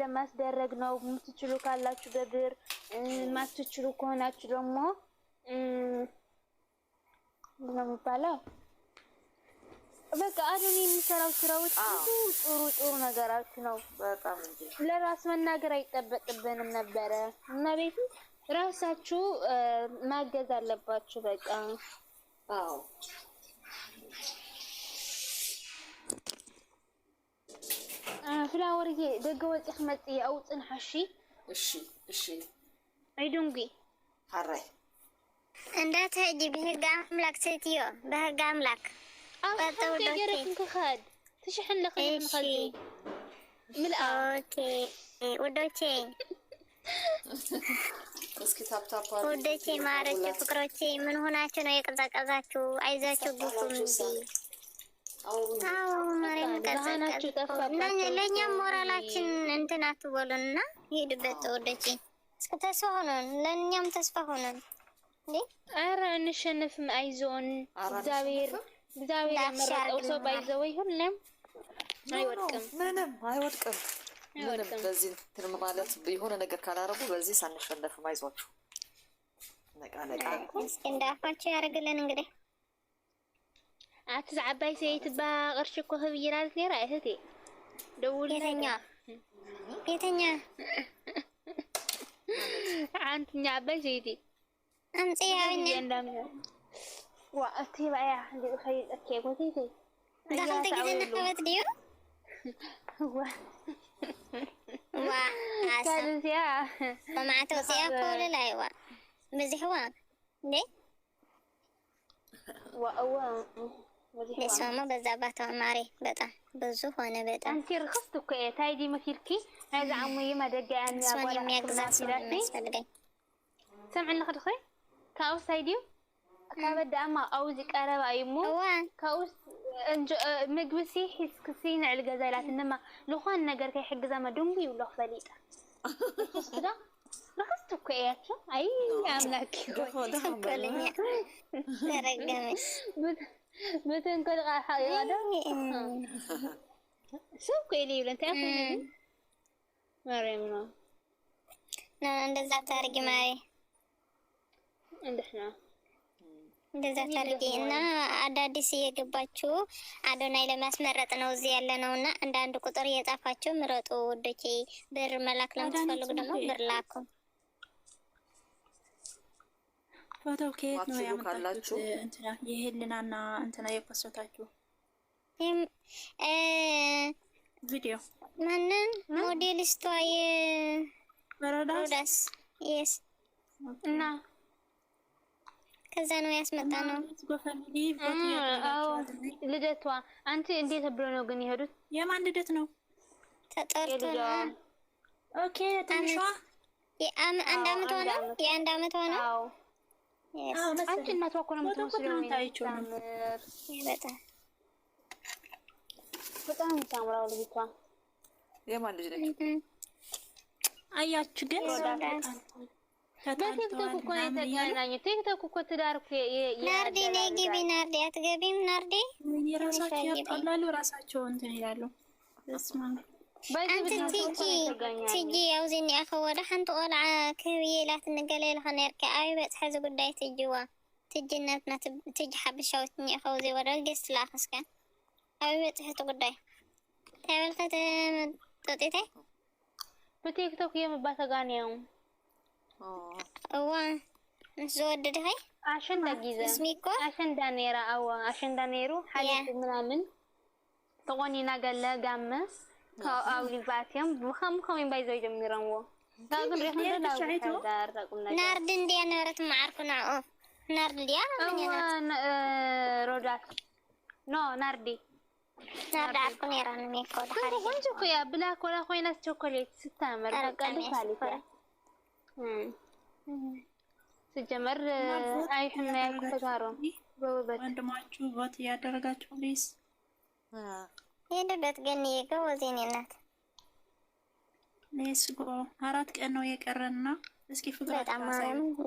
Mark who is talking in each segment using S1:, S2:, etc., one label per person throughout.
S1: ለማስደረግ ነው። የምትችሉ ካላችሁ በብር ማትችሉ ከሆናችሁ ደግሞ ምንድነው የሚባለው? በቃ አሁን የሚሰራው ስራዎች ጥሩ ነገራች ነው።
S2: በጣም እንጂ
S1: ለራስ መናገር አይጠበቅብንም ነበረ እና ቤቱ ራሳችሁ ማገዝ አለባችሁ። በቃ
S2: አዎ
S1: ፍላወር ደገ ወጪ መጽ አውጥን ሐሺ
S2: እሺ
S1: አይዱንጊ
S2: ሐራይ
S3: እንዳትሄጂ በህግ አምላክ ሴትዮ በህግ አምላክ
S1: አውጥተው ደገረክን ከኻድ ትሽሕን ለኸን ኸልቲ
S3: ኦኬ ወዶቼ
S2: እስኪ ታፕታፕ
S3: ወዶቼ ማረች ፍቅሮቼ ምን ሆናችሁ ነው የቀዛቀዛችሁ? አይዛችሁ ጉፉ እንጂ አዎ ማረም ቀዛቀዛችሁ ለኛ ሞራላችን እንትን አትበሉና ሄድበት ወዶቼ እስከ ተስፋ ሆነን ለኛም ተስፋ ሆነን እንዴ
S1: አረ እንሸነፍም አይዞን እግዚአብሔር የመረጠው ሰው ባይዘው ይሁንም አይወድቅም
S2: ምንም አይወድቅም በዚህ ትርም ማለት የሆነ ነገር ካላረጉ በዚህ ሳንሸነፍም አይዟችሁ ነቃ
S3: እስኪ እንዳፋችሁ ያርግልን እንግዲህ
S1: አትዝ ዓባይ ሰይት ባቅርሽ እኮ ህብይራት ነራ እህቴ ደውል
S3: የተኛ
S1: አንተኛ ዓባይ ሰይት
S3: አምጪ ያውኛ
S1: وأتي بقى عندي خير أكيد وتيجي
S3: دخلت كده نحوت ديو
S1: كانت يا
S3: ومع توسيا كل الأيوة بزحوان ليه بس ما بزابات عماري بتا بزوفنا بتا
S1: أنت رخصتك إيه تايدي مكيركي هذا عمي ما دقى عني
S3: سوني ميقزات
S1: سمعنا خدخي كاو سايديو كابد أما أوزي كهرباء يمو كاوس مجبسي حس كسين على الجزائرات إنما لو خان نجار كي حق زما دمبي ولا خليطة كده رخصتك إيه شو أي عملك
S3: كلني ترجمي
S1: متن كل حاجة هذا شو كيلي ولا تعرفين مريمنا
S3: عند ذات ترجمي
S1: عندنا
S3: እንደዛ ታርጊና አዳዲስ እየገባችሁ አዶናይ ለማስመረጥ ነው እዚህ ያለ ነውና አንዳንድ ቁጥር እየጻፋችሁ ምረጡ ወዶቼ። ብር መላክ ለምትፈልጉ ደግሞ ብር ላኩ።
S4: ፎቶ ከየት ነው ያመጣችሁት? እንትና የሄልናና እንትና የፖስታችሁ ቪዲዮ
S3: ማንን ሞዴሊስቷ የሮዳስ የስ
S1: እና
S3: ከዛ ነው ያስመጣነው።
S1: ልደቷ አንቺ እንዴት ብሎ ነው ግን ይሄዱት?
S4: የማን ልደት ነው?
S3: ተጠርቶ ነው።
S4: ኦኬ ትንሿ
S3: የአንድ አመቷ ነው። የአንድ አመቷ ነው።
S1: አዎ አንቺ እናቷ እኮ ነው የምትመስለው። በጣም ታምራው ልጅቷ።
S2: የማን ልጅ ነች?
S4: አያችሁ ግን
S1: በቲክቶክ እኮ ነው የተገናኙት። ቲክቶክ እኮ ትዳር እኮ
S3: ናርዲ ነይ ግቢ። ናርዲ አትገቢም? ናርዲ
S4: የራሳቸው ያጣላሉ፣ ራሳቸው እንትን ይላሉ። በስማ
S3: አንተ ትጂ ያው ዚኒ አኸወደ ሓንቲ ቆልዓ ክብዬላት ንገለለ ኸነርካ ኣይ በጽሐ ዚ ጉዳይ ትጂዋ ትጂነትና ትጂ ሓበሻዊት ኒኸው ዘይወረ ገስ ላኸስካ ኣይ በጽሐ ቲ ጉዳይ ተበልከተ ጦጤተ
S1: በቲክቶክ የምባተጋኒያው
S3: እዋ ንዝወደድ ኸይ
S1: አሸንዳ ጊዜ
S3: እስሚኮ
S1: አሸንዳ ኔራ አዋ አሸንዳ ኔሩ ሓሊፍ ምናምን ተቆኒና ገለ ጋመ አውሊባትም ብኸም ባይዘው ጀሚረንዎ ታግን
S3: ናርድ እንዲያ ነበረት ማዓርኩና ናርድ እንዲያ
S1: ሮዳት ኖ ናርዲ
S3: ዓርኩ ኔራ ንሜኮ
S1: ዳሓሪ ወንጀ ኮያ ብላክ ወላ ኮይናት ቾኮሌት ስታመር በቀልሽ አሊፈ ሲጀመር አይሁን ያልኩ ተጋሩ በውበት
S4: ወንድማችሁ ቮት ያደረጋችሁ ፕሊዝ
S3: የደበት ገን የገወዜኔ ናት።
S4: ሌስ ጎ 4 ቀን ነው የቀረና እስኪ ፍቅር
S3: በጣም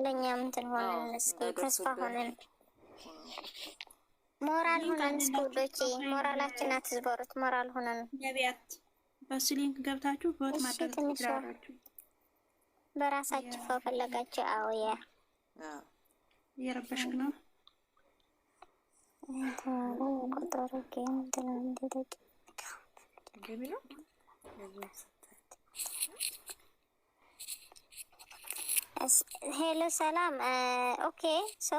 S3: ለኛም እንትን ሆነን እስኪ ተስፋ ሆነን ሞራል ሆነን እስኪ ወዶቼ ሞራላችን አትዝበሩት። ሞራል ሆነን
S4: ነቢያት በሱ ሊንክ ገብታችሁ ቮት ማድረግ ትችላላችሁ።
S3: በራሳችሁ ፈለጋችሁ። አዎ ያ
S4: እየረበሽክ ነው።
S3: ቁጥሩ ግን ትላንት
S2: ገሚለው
S3: ሄሎ ሰላም። ኦኬ ሶ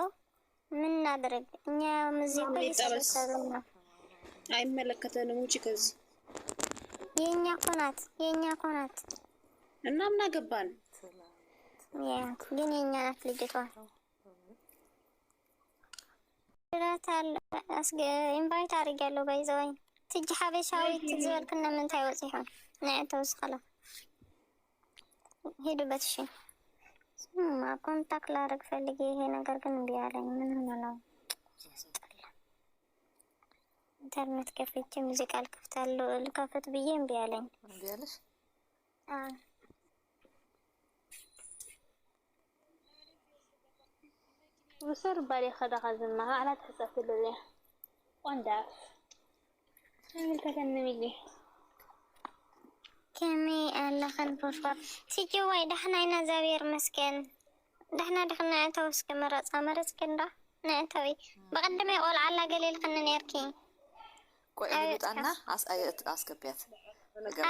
S3: ምን እናድርግ እኛ? ሙዚቃ እየሰበሰብን ነው።
S4: አይመለከተንም። ውጪ ከዚህ።
S3: የኛ እኮ ናት
S4: እና ምን አገባን?
S3: ያ ግን የኛ ናት ልጅቷ። ኢንቫይት አድርጊያለሁ። ባይዘወኝ ትጅ ሀበሻዊት ዝበልክና ምንታይ ወፂ ይሆን ንዕተውስ ከላ ሄዱበት። እሺ ኮንታክት ላደርግ ፈልጌ ይሄ ነገር ግን እምቢ አለኝ። ምን ሆነው? ኢንተርኔት ከፍቼ ሙዚቃ ልከፍት ብዬ እምቢ አለኝ።
S2: እምቢ አለሽ?
S1: وصار بالي خدا خزمها على تحسب له ونداف عمل تكلمي لي
S3: كمي الله خنفر سيجي واي دحنا هنا زاوير مسكن دحنا توس كمرة مرت كندا نعتوي بقدم يقول على قليل خلنا نركي
S2: ቆይ አና አስገቢያት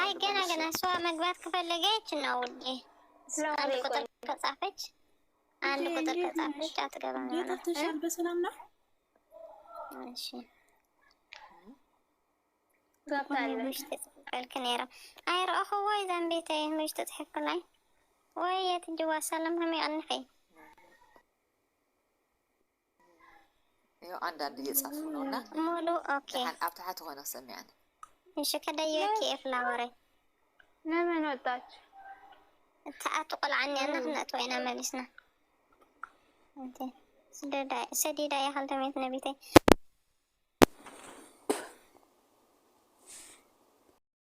S3: አይ ገና ሰው መግባት ከፈለገች ነው እንዴ አንድ ቁጥር ከጻፈች አትገባም።
S4: ተሻል በሰላም ነው።
S3: እሺ مش تسألك نيرة أي رأخو واي ذنبيتي مش تضحك لي واي تجوا سلام هم يعنفي
S2: يو عندنا يصفوننا
S3: مولو أوكي
S2: أفتحت هنا سمعني
S3: إيش كده كيف لاوري
S1: نما نوتاج
S3: تقول عني أنا خنت وين ملسنا أنت سديدا يا خالتي نبيتي